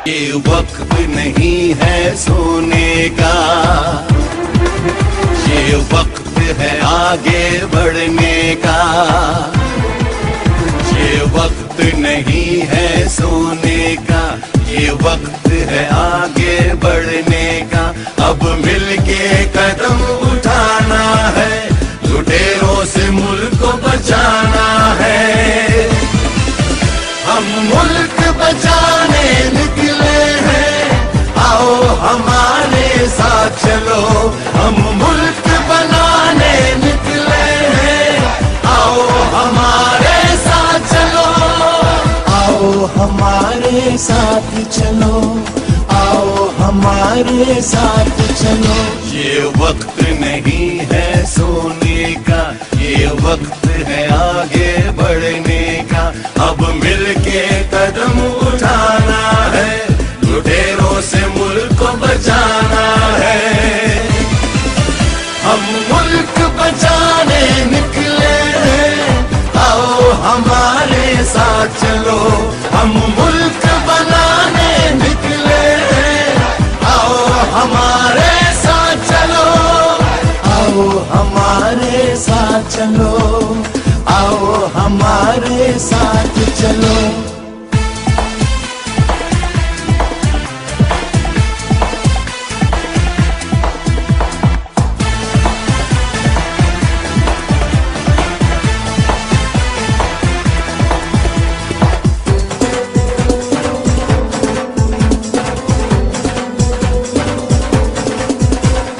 ये वक्त नहीं है सोने का, ये वक्त है आगे बढ़ने का। ये वक्त नहीं है सोने का, ये वक्त है आगे बढ़ने का। अब मिलके कदम उठाना है, लुटेरों से मुल्क को बचाना है। हम मुल्क बचाने निकले हैं, आओ हमारे साथ चलो। हम मुल्क बनाने निकले हैं, आओ हमारे साथ चलो। आओ हमारे साथ चलो, आओ हमारे साथ चलो। ये वक्त नहीं है सोने का, ये वक्त है आगे बढ़ने का। अब मिलके कदम उठाना है, लुटेरों से मुल्क को बचाना है। हम मुल्क बचाने निकले हैं, आओ हमारे साथ चलो। हम मुल्क बनाने निकले हैं, आओ हमारे साथ चलो। आओ हमारे साथ चलो, आओ हमारे साथ चलो।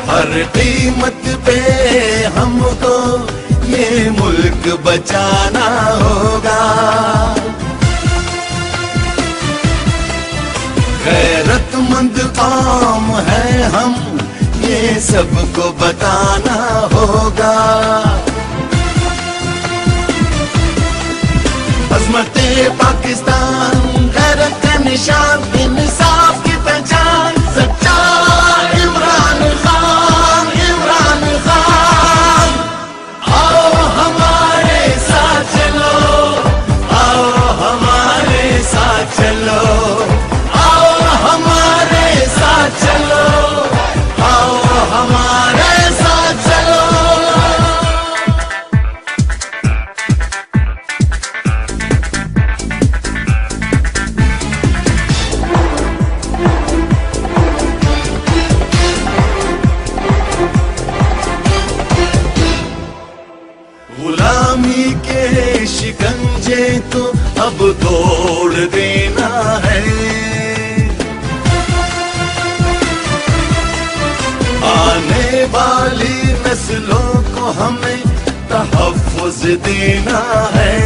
हर कीमत पे हमको ये मुल्क बचाना होगा। गैरतमंद कौम है हम, ये सबको बताना होगा। अज़मते पाकिस्तान, गैरत का निशान, इंसाफ की पहचान, सच्चा इमरान खान, इमरान खान। आओ हमारे साथ चलो, आओ हमारे साथ चलो। आओ हमारे साथ चलो, आओ हमारे साथ चलो। गुलामी के शिकंजे तो अब तोड़ देना है। आने वाली नस्लों को हमें तहफ़्फ़ुज़ देना है।